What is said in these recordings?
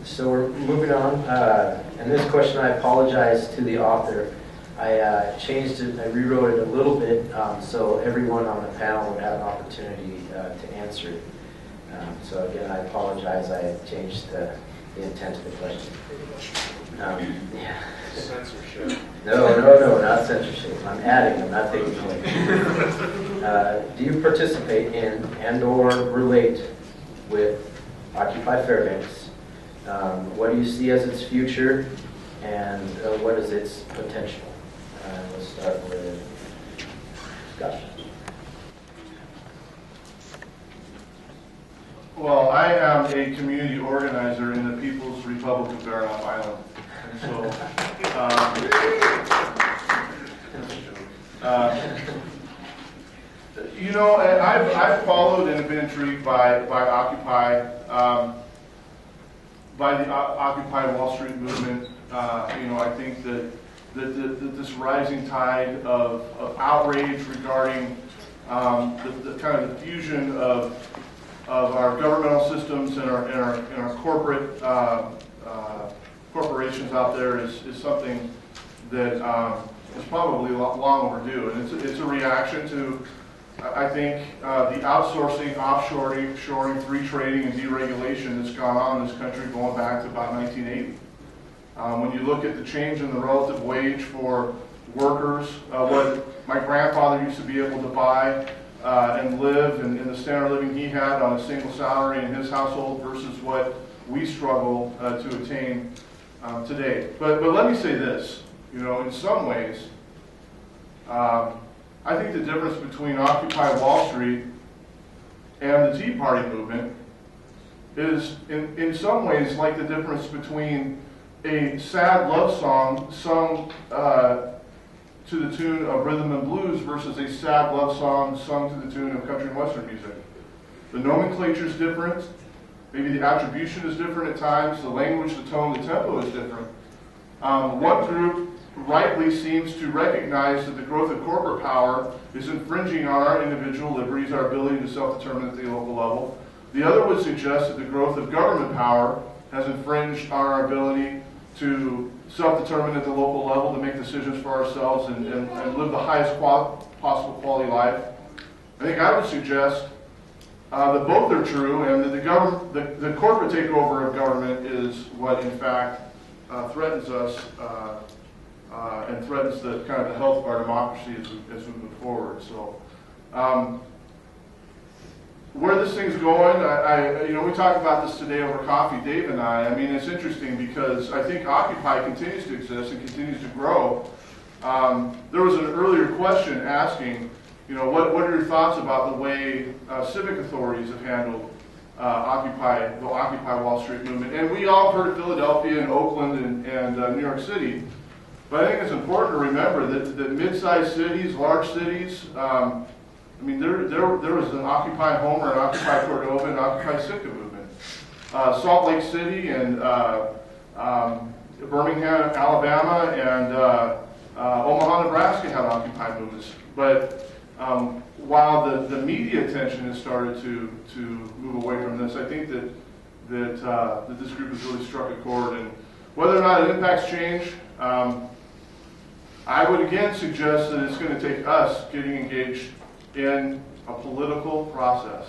So we're moving on, and this question, I apologize to the author. I changed it, I rewrote it a little bit so everyone on the panel would have an opportunity to answer it. So again, I apologize, I changed the intent of the question. Yeah. Censorship. No, not censorship. I'm adding, I'm not taking away. Do you participate in and/or relate with Occupy Fairbanks? What do you see as its future, and what is its potential? We'll start with Scott. Well, I am a community organizer in the People's Republic of Baranof Island. And so, you know, I've followed and been intrigued by Occupy, by the Occupy Wall Street movement. You know, I think that this rising tide of outrage regarding the kind of the fusion of our governmental systems and our corporate corporations out there is something that is probably long overdue, and it's a reaction to, I think, the outsourcing, offshoring, free trading, and deregulation that's gone on in this country going back to about 1980. When you look at the change in the relative wage for workers, what my grandfather used to be able to buy and live, and the standard of living he had on a single salary in his household versus what we struggle to attain today. But let me say this, you know, in some ways, I think the difference between Occupy Wall Street and the Tea Party movement is in some ways like the difference between a sad love song sung to the tune of rhythm and blues versus a sad love song sung to the tune of country and western music. The nomenclature is different. Maybe the attribution is different at times. The language, the tone, the tempo is different. One group rightly seems to recognize that the growth of corporate power is infringing on our individual liberties, our ability to self-determine at the local level. The other would suggest that the growth of government power has infringed on our ability to self-determine at the local level, to make decisions for ourselves and live the highest possible quality life. I think I would suggest that both are true, and that the corporate takeover of government is what, in fact, threatens us and threatens the kind of the health of our democracy as we move forward. So, where this thing's going, you know, we talked about this today over coffee, Dave and I. I mean, it's interesting because I think Occupy continues to exist and continues to grow. There was an earlier question asking, you know, what are your thoughts about the way civic authorities have handled the Occupy Wall Street movement? And we all heard of Philadelphia and Oakland and New York City. But I think it's important to remember that mid-sized cities, large cities, I mean, there was an Occupy Homer, an Occupy Cordova, and an Occupy Sitka movement. Salt Lake City and Birmingham, Alabama, and Omaha, Nebraska had Occupy movements. But while the media attention has started to move away from this, I think that this group has really struck a chord. And whether or not it impacts change, I would again suggest that it's going to take us getting engaged in a political process.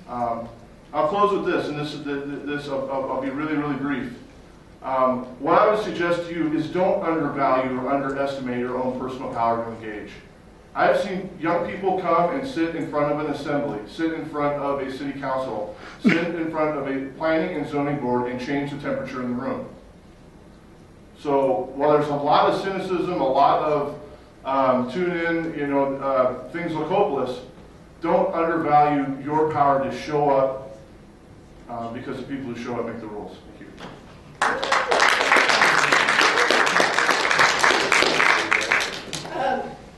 I'll close with this, and I'll be really, really brief. What I would suggest to you is don't undervalue or underestimate your own personal power to engage. I have seen young people come and sit in front of an assembly, sit in front of a city council, sit in front of a planning and zoning board and change the temperature in the room. So while there's a lot of cynicism, a lot of tune in, you know, things look hopeless, don't undervalue your power to show up because the people who show up make the rules. Thank you.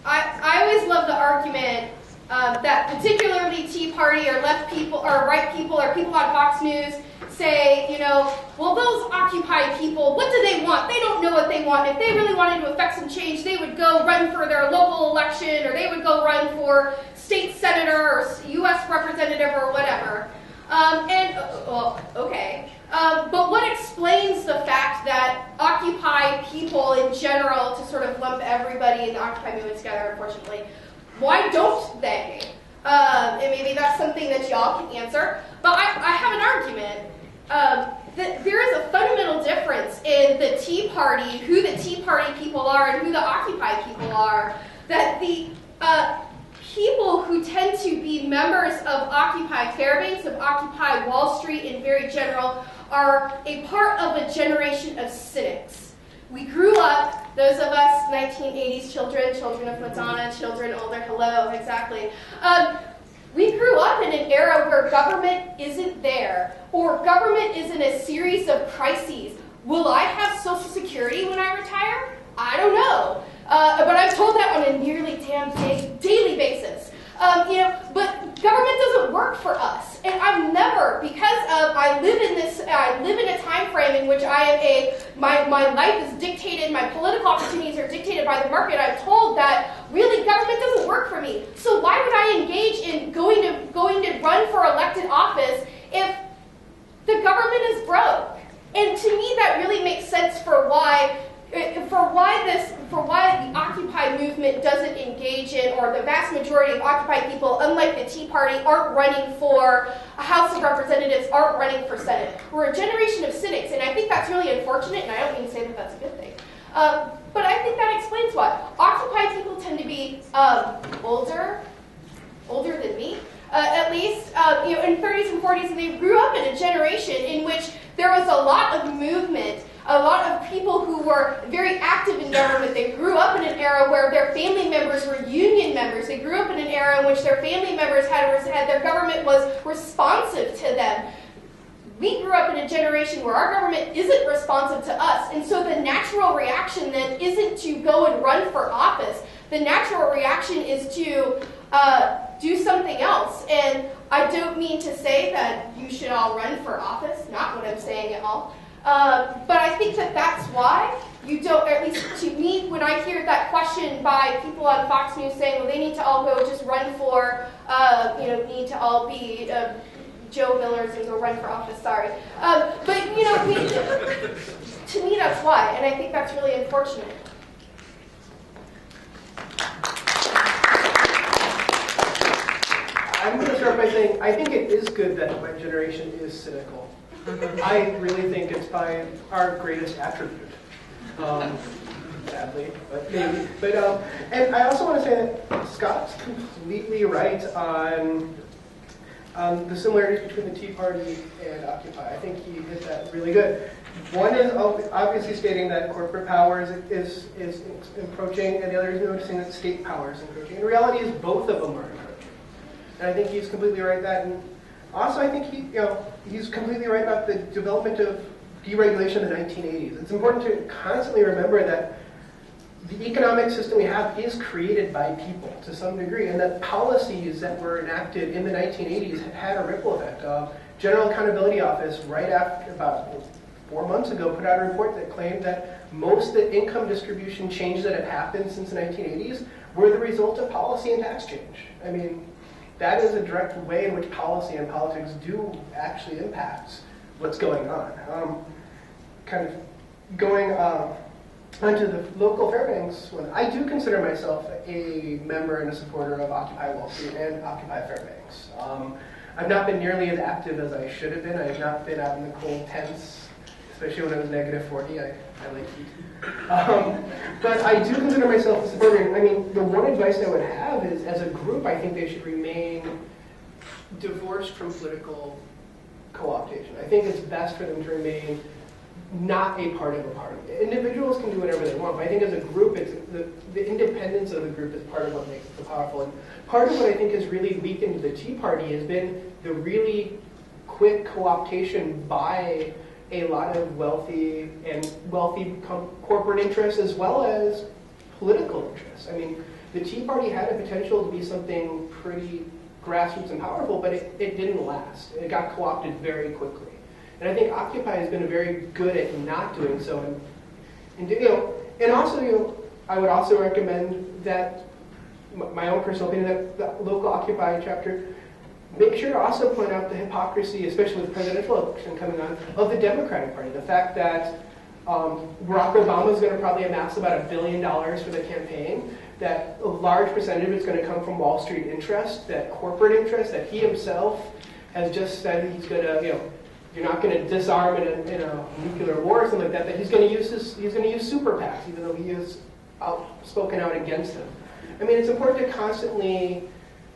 I always love the argument that particularly Tea Party or left people or right people or people on Fox News say, you know, well, those Occupy people, what do they want? They don't know what they want. If they really wanted to affect some change, they would go run for their local election, or they would go run for state senator or U.S. representative or whatever. Okay. But what explains the fact that Occupy people in general, to sort of lump everybody in the Occupy movement together, unfortunately, why don't they? And maybe that's something that y'all can answer. But I have an argument that there is a fundamental difference in the Tea Party, who the Tea Party people are and who the Occupy people are, that the people who tend to be members of Occupy Fairbanks, of Occupy Wall Street in very general, are a part of a generation of cynics. We grew up, those of us 1980s children of Madonna, children older, hello, exactly. We grew up in an era where government isn't there, or government is in a series of crises. Will I have Social Security when I retire? I don't know. But I'm told that on a nearly damn daily basis. But government doesn't work for us. And I've never, because of, I live in a time frame in which my life is dictated, my political opportunities are dictated by the market. I'm told that really government doesn't work for me. So why would I engage in going to run for elected office if the government is broke? And to me, that really makes sense for why the Occupy movement doesn't engage in, or the vast majority of Occupy people, unlike the Tea Party, aren't running for a House of Representatives, aren't running for Senate. We're a generation of cynics, and I think that's really unfortunate, and I don't mean to say that that's a good thing. But I think that explains why. Occupy people tend to be older than me, at least, in 30s and 40s, and they grew up in a generation in which there was a lot of movement, a lot of people who were very active in government. They grew up in an era where their family members were union members. They grew up in an era in which their family members had their government was responsive to them. We grew up in a generation where our government isn't responsive to us, and so the natural reaction then isn't to go and run for office. The natural reaction is to do something else. And I don't mean to say that you should all run for office, not what I'm saying at all. But I think that that's why you don't, at least to me, when I hear that question by people on Fox News saying, well, they need to all go just run for, need to all be Joe Millers and go run for office, sorry. But, to me, that's why, and I think that's really unfortunate. I'm going to start by saying I think it is good that my generation is cynical. I really think it's by our greatest attribute. Sadly, but maybe. And I also want to say that Scott's completely right on the similarities between the Tea Party and Occupy. I think he hit that really good. One is obviously stating that corporate power is encroaching, and the other is noticing that state power is encroaching. In reality, is both of them are encroaching. And I think he's completely right that. And also, I think he's completely right about the development of deregulation in the 1980s. It's important to constantly remember that the economic system we have is created by people to some degree, and that policies that were enacted in the 1980s had a ripple effect. General Accountability Office, right after about 4 months ago, put out a report that claimed that most of the income distribution changes that have happened since the 1980s were the result of policy and tax change. I mean, that is a direct way in which policy and politics do actually impact what's going on. Kind of going onto the local Fairbanks one, I do consider myself a member and a supporter of Occupy Wall Street and Occupy Fairbanks. I've not been nearly as active as I should have been. I have not been out in the cold tents, especially when it was negative 40. I like heat. But I do consider myself a supporter. I mean, the one advice I would have is, as a group, I think they should remain divorced from political co-optation. I think it's best for them to remain not a part of a party. Individuals can do whatever they want, but I think as a group, it's the independence of the group is part of what makes it so powerful. And part of what I think has really weakened the Tea Party has been the really quick co-optation by a lot of wealthy corporate interests as well as political interests. I mean, the Tea Party had a potential to be something pretty grassroots and powerful, but it didn't last. It got co-opted very quickly. And I think Occupy has been very good at not doing so. And also, I would also recommend that, my own personal opinion, that the local Occupy chapter make sure to also point out the hypocrisy, especially with the presidential election coming on, of the Democratic Party. The fact that Barack Obama is going to probably amass about $1 billion for the campaign, that a large percentage of it's going to come from Wall Street interest, that corporate interest, that he himself has just said he's going to, you're not going to disarm in a nuclear war or something like that. That he's going to use super PACs, even though he has spoken out against them. I mean, it's important to constantly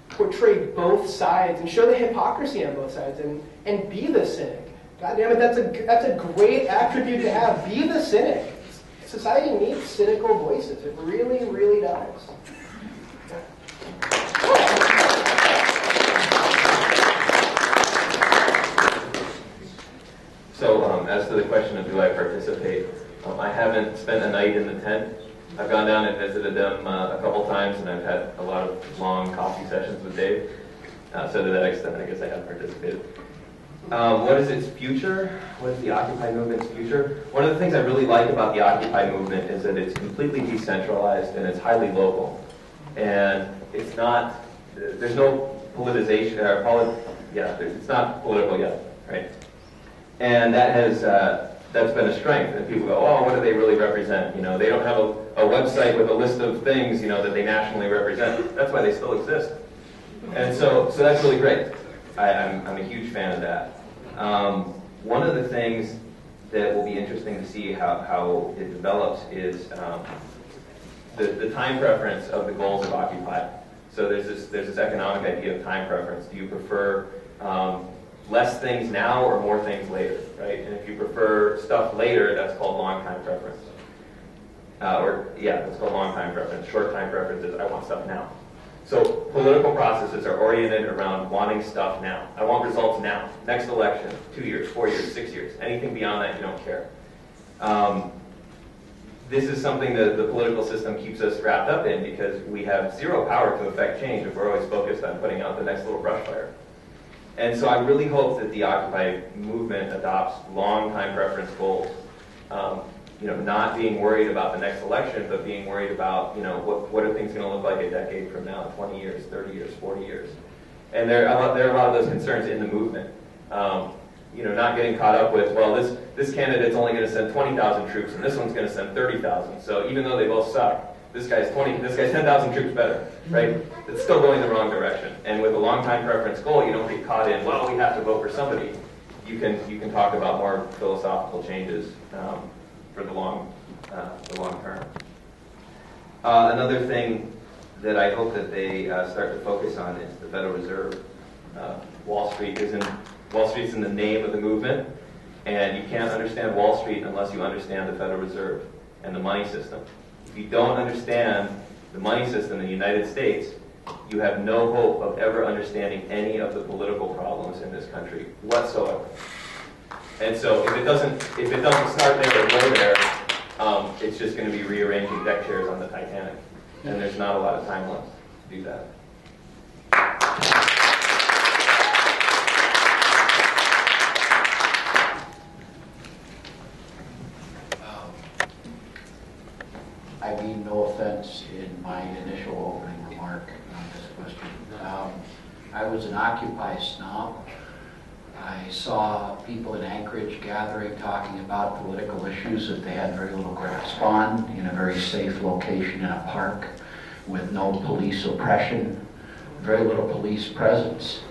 portray both sides and show the hypocrisy on both sides, and be the cynic. God damn it, that's a great attribute to have. Be the cynic. Society needs cynical voices. It really, really does. So, as to the question of do I participate, I haven't spent a night in the tent. I've gone down and visited them a couple times, and I've had a lot of long coffee sessions with Dave. So to that extent, I guess I have participated. What is its future? What is the Occupy movement's future? One of the things I really like about the Occupy movement is that it's completely decentralized and it's highly local. And it's not, there's no politicization, it's not political yet, right? And that has, that's been a strength. And people go, oh, what do they really represent? You know, they don't have a website with a list of things, that they nationally represent. That's why they still exist. And so that's really great. I'm a huge fan of that. One of the things that will be interesting to see how it develops is the time preference of the goals of Occupy. So there's this economic idea of time preference. Do you prefer less things now or more things later, right? And if you prefer stuff later, that's called long time preference. That's called long time preference. Short time preference is I want stuff now. So political processes are oriented around wanting stuff now. I want results now. Next election, 2 years, 4 years, 6 years. Anything beyond that, you don't care. This is something that the political system keeps us wrapped up in because we have zero power to affect change if we're always focused on putting out the next little brush fire. And so I really hope that the Occupy movement adopts long time preference goals. Not being worried about the next election, but being worried about, what are things going to look like a decade from now, 20 years, 30 years, 40 years. And there are a lot of those concerns in the movement. Not getting caught up with, well, this candidate's only going to send 20,000 troops, and this one's going to send 30,000. So even though they both suck, this guy's 10,000 troops better, right? It's still going the wrong direction. And with a long time preference goal, you don't get caught in, well, we have to vote for somebody. You can talk about more philosophical changes for the long term. Another thing that I hope that they start to focus on is the Federal Reserve. Wall Street's in the name of the movement, and you can't understand Wall Street unless you understand the Federal Reserve and the money system. If you don't understand the money system in the United States, you have no hope of ever understanding any of the political problems in this country whatsoever. And so if it doesn't start there or go there, it's just going to be rearranging deck chairs on the Titanic. And there's not a lot of time left to do that. I mean no offense in my initial opening remark on this question. I was an Occupy snob. I saw people in Anchorage gathering, talking about political issues that they had very little grasp on in a very safe location in a park with no police oppression, very little police presence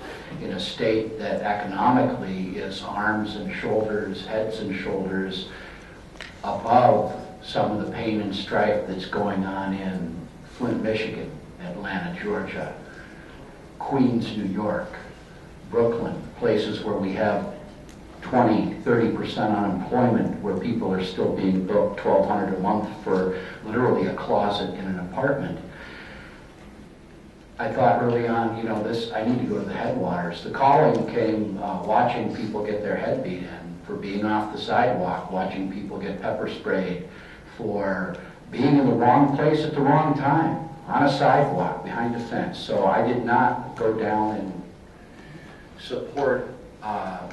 in a state that economically is arms and shoulders, heads and shoulders above some of the pain and strife that's going on in Flint, Michigan, Atlanta, Georgia, Queens, New York, Brooklyn, places where we have 20, 30% unemployment, where people are still being booked $1,200 a month for literally a closet in an apartment. I thought early on, I need to go to the headwaters. The calling came watching people get their head beat in, for being off the sidewalk, watching people get pepper sprayed, for being in the wrong place at the wrong time, on a sidewalk, behind a fence. So I did not go down and support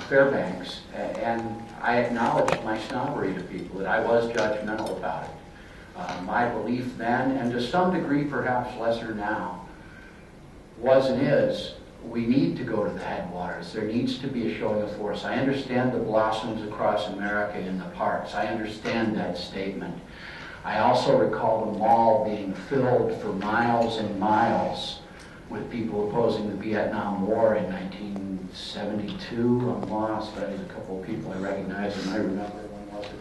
Fairbanks, and I acknowledged my snobbery to people, that I was judgmental about it. My belief then, and to some degree perhaps lesser now, was and is we need to go to the headwaters. There needs to be a showing of force. I understand the blossoms across America in the parks. I understand that statement. I also recall the mall being filled for miles and miles with people opposing the Vietnam War in 1972. I'm lost, but there's a couple of people I recognize and I remember. When was it?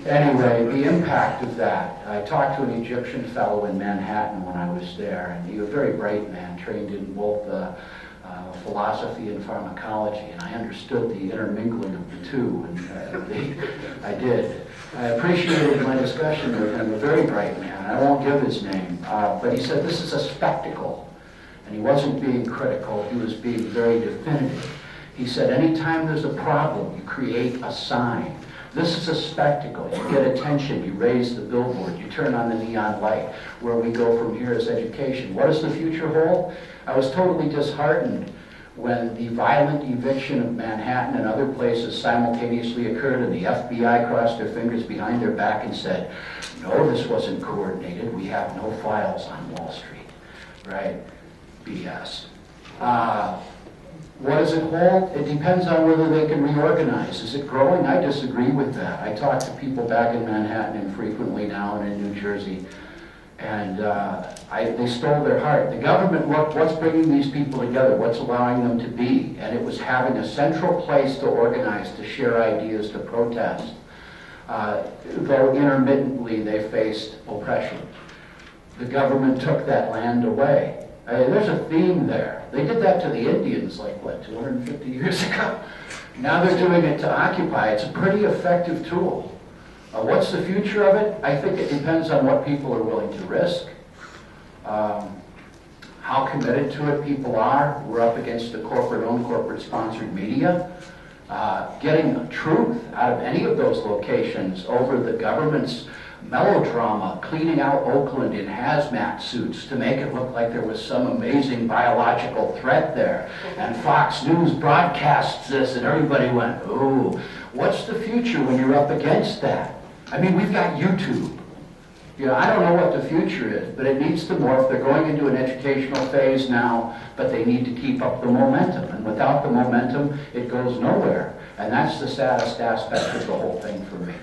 Anyway, the impact of that. I talked to an Egyptian fellow in Manhattan when I was there, and he was a very bright man, trained in both philosophy and pharmacology, and I understood the intermingling of the two, and I did. I appreciated my discussion with him, a very bright man. I won't give his name, but he said this is a spectacle, and he wasn't being critical, he was being very definitive. He said anytime there's a problem, you create a sign. This is a spectacle. You get attention, you raise the billboard, you turn on the neon light. Where we go from here is education. What does the future hold? I was totally disheartened when the violent eviction of Manhattan and other places simultaneously occurred and the FBI crossed their fingers behind their back and said, no, this wasn't coordinated. We have no files on Wall Street. Right? BS. What does it hold? It depends on whether they can reorganize. Is it growing? I disagree with that. I talk to people back in Manhattan and frequently now and in New Jersey, and they stole their heart. The government looked, what's bringing these people together? What's allowing them to be? And it was having a central place to organize, to share ideas, to protest. Though intermittently they faced oppression. The government took that land away. There's a theme there. They did that to the Indians, like, what, 250 years ago? Now they're doing it to Occupy. It's a pretty effective tool. What's the future of it? I think it depends on what people are willing to risk, how committed to it people are. We're up against the corporate-owned, corporate-sponsored media. Getting the truth out of any of those locations over the government's melodrama, cleaning out Oakland in hazmat suits to make it look like there was some amazing biological threat there. And Fox News broadcasts this and everybody went, ooh, what's the future when you're up against that? I mean, we've got YouTube. You know, I don't know what the future is, but it needs to morph. They're going into an educational phase now, but they need to keep up the momentum. And without the momentum, it goes nowhere. And that's the saddest aspect of the whole thing for me.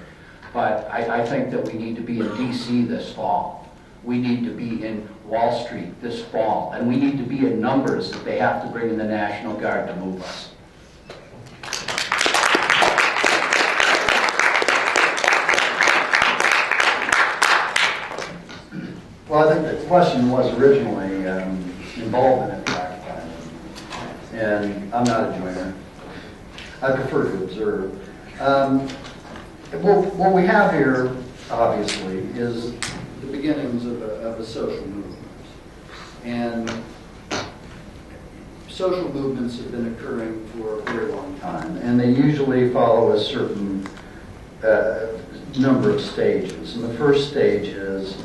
But I think that we need to be in D.C. this fall. We need to be in Wall Street this fall. And we need to be in numbers that they have to bring in the National Guard to move us. Well, I think the question was originally involvement in the Occupy movement. And I'm not a joiner. I prefer to observe. Well, what we have here, obviously, is the beginnings of a social movement. And social movements have been occurring for a very long time, and they usually follow a certain number of stages. And the first stage is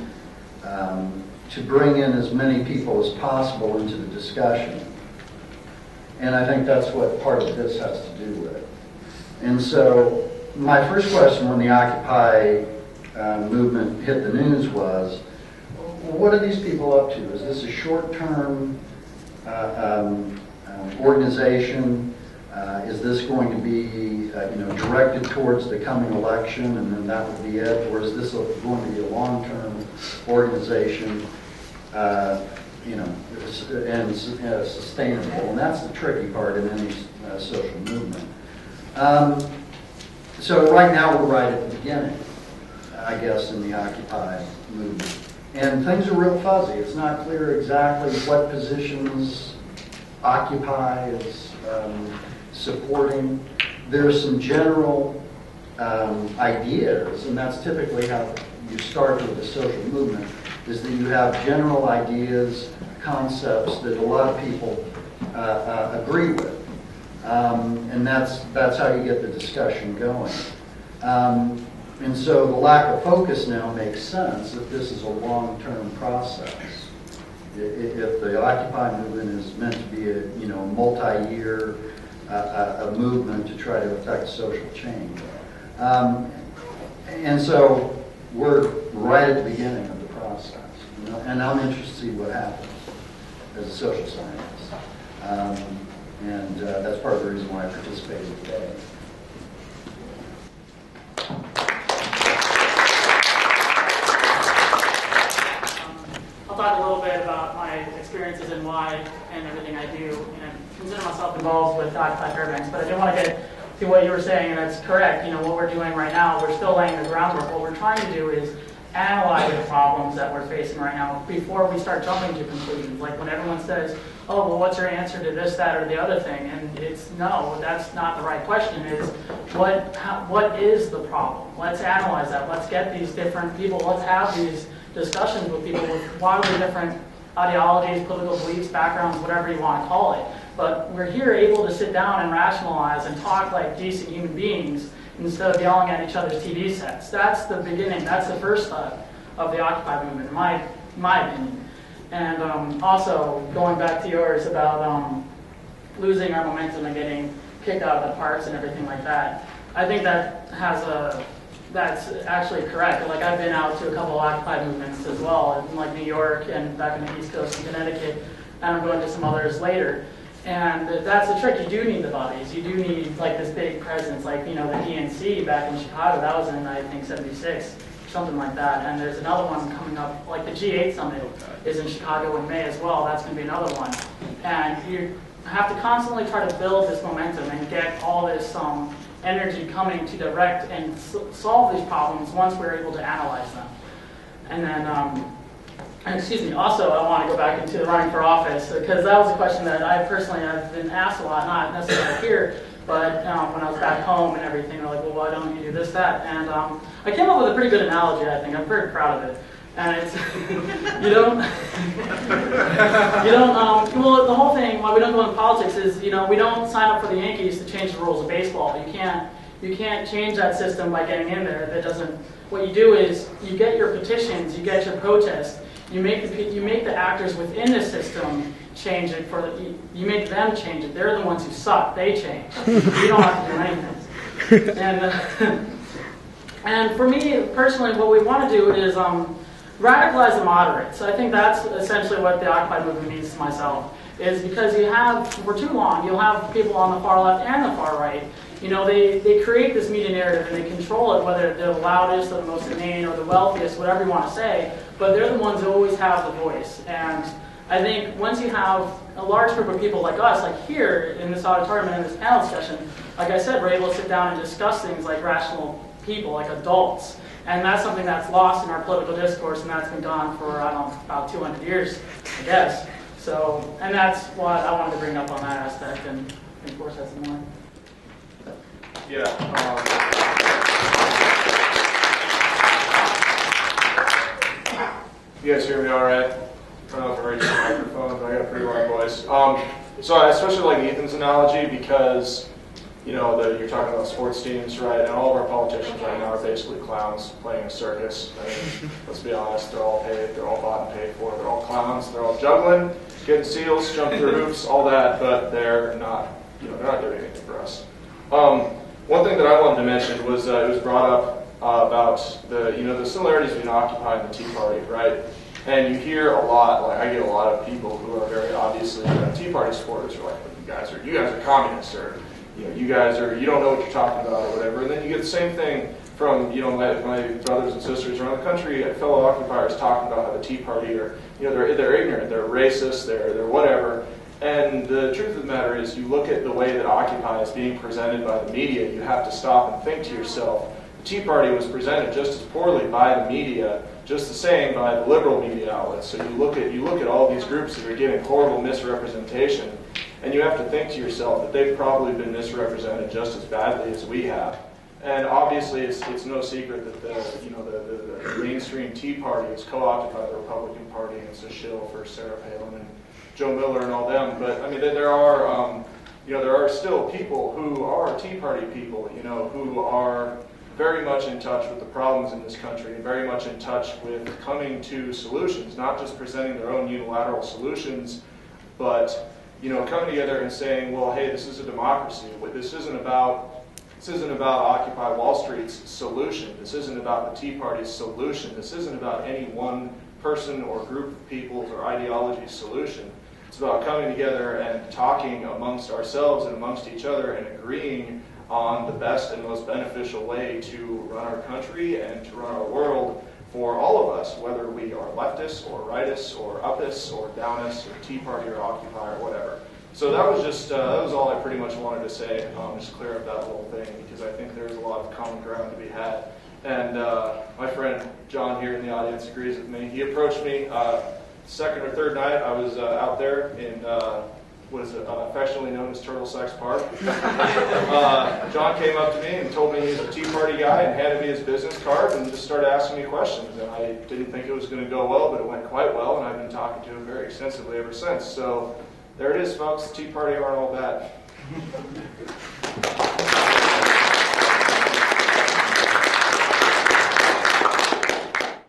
to bring in as many people as possible into the discussion. And I think that's what part of this has to do with. And so my first question when the Occupy movement hit the news was, what are these people up to? Is this a short-term organization? Is this going to be directed towards the coming election and then that would be it? Or is this going to be a long-term organization and sustainable? And that's the tricky part in any social movement. So right now we're right at the beginning, I guess, in the Occupy movement. And things are real fuzzy. It's not clear exactly what positions Occupy is supporting. There's some general ideas, and that's typically how you start with a social movement, is that you have general ideas, concepts that a lot of people agree with. And that's how you get the discussion going. And so the lack of focus now makes sense if this is a long-term process. If the Occupy movement is meant to be a multi-year a movement to try to affect social change. And so we're right at the beginning of the process. And I'm interested to see what happens as a social scientist. And that's part of the reason why I participated today. I'll talk a little bit about my experiences and why and everything I do. And I consider myself involved with Occupy Fairbanks, but I do want to get to what you were saying, and that's correct. You know, what we're doing right now, we're still laying the groundwork. What we're trying to do is analyze the problems that we're facing right now before we start jumping to conclusions. Like when everyone says, oh, well, what's your answer to this, that, or the other thing? And it's no, that's not the right question. Is what is the problem? Let's analyze that. Let's get these different people. Let's have these discussions with people with wildly different ideologies, political beliefs, backgrounds, whatever you want to call it. But we're here able to sit down and rationalize and talk like decent human beings instead of yelling at each other's TV sets. That's the beginning. That's the first step of the Occupy movement, in my opinion. And also, going back to yours about losing our momentum and getting kicked out of the parks and everything like that, I think that that's actually correct. Like, I've been out to a couple of Occupy movements as well, in like New York and back in the East Coast in Connecticut, and I'm going to some others later. And that's the trick. You do need the bodies. You do need like this big presence, like, you know, the DNC back in Chicago. That was in, I think, '76, something like that. And there's another one coming up, like the G8 summit is in Chicago in May as well. That's going to be another one. And you have to constantly try to build this momentum and get all this energy coming to direct and solve these problems once we're able to analyze them. And then, excuse me, also I want to go back into running for office, because that was a question that I've been asked a lot, not necessarily here, but when I was back home and everything, they're like, well, why don't you do this, that? And I came up with a pretty good analogy, I think. I'm very proud of it. And it's, well, the whole thing, why we don't go into politics is, we don't sign up for the Yankees to change the rules of baseball. You can't change that system by getting in there. That doesn't, what you do is, you get your petitions, you get your protests, you make the actors within the system change it you make them change it. They're the ones who suck. They change. You don't have to do anything. And for me personally, what we want to do is radicalize the moderates. I think that's essentially what the Occupy movement means to myself. Is because for too long, you'll have people on the far left and the far right. They create this media narrative and they control it, whether they're the loudest or the most inane or the wealthiest, whatever you want to say, but they're the ones who always have the voice. And I think once you have a large group of people like us, like here in this auditorium and in this panel discussion, like I said, we're able to sit down and discuss things like rational people, like adults. And that's something that's lost in our political discourse, and that's been gone for, about 200 years, I guess. So, and that's what I wanted to bring up on that aspect, and of course that's some more. Yeah. You guys hear me all right? I don't know if I reach the microphone, but I got a pretty loud voice. So I especially like Ethan's analogy because, you're talking about sports teams, right? And all of our politicians right now are basically clowns playing a circus. I mean, let's be honest, they're all paid, they're all bought and paid for, they're all clowns, they're all juggling, getting seals, jumping through hoops, all that, but they're not doing anything for us. One thing that I wanted to mention was it was brought up about the similarities between Occupy and the Tea Party, right? And you hear a lot, like I get a lot of people who are very obviously Tea Party supporters who are like, you guys are communists, or you don't know what you're talking about, or whatever. And then you get the same thing from my brothers and sisters around the country, fellow occupiers talking about how the Tea Party are they're ignorant, they're racist, they're whatever. And the truth of the matter is, you look at the way that Occupy is being presented by the media, you have to stop and think to yourself, the Tea Party was presented just as poorly by the media, just the same by the liberal media outlets. So you look at all these groups that are getting horrible misrepresentation, and you have to think to yourself that they've probably been misrepresented just as badly as we have. And obviously, it's no secret that the mainstream Tea Party is co-opted by the Republican Party, and it's a shill for Sarah Palin and Joe Miller and all them. But I mean, there are still people who are Tea Party people, who are very much in touch with the problems in this country and very much in touch with coming to solutions, not just presenting their own unilateral solutions, but coming together and saying, well, hey, this is a democracy. This isn't about Occupy Wall Street's solution. This isn't about the Tea Party's solution. This isn't about any one person or group of people's or ideology's solution. It's about coming together and talking amongst ourselves and amongst each other and agreeing on the best and most beneficial way to run our country and to run our world for all of us, whether we are leftists or rightists or upists or downists or Tea Party or Occupy or whatever. So that was just, that was all I pretty much wanted to say, just clear up that little thing, because I think there's a lot of common ground to be had. And my friend John here in the audience agrees with me. He approached me second or third night. I was out there in what is it, affectionately known as Turtle Sex Park. John came up to me and told me he was a Tea Party guy and handed me his business card and just started asking me questions. And I didn't think it was going to go well, but it went quite well, and I've been talking to him very extensively ever since. So there it is, folks. The Tea Party aren't all bad.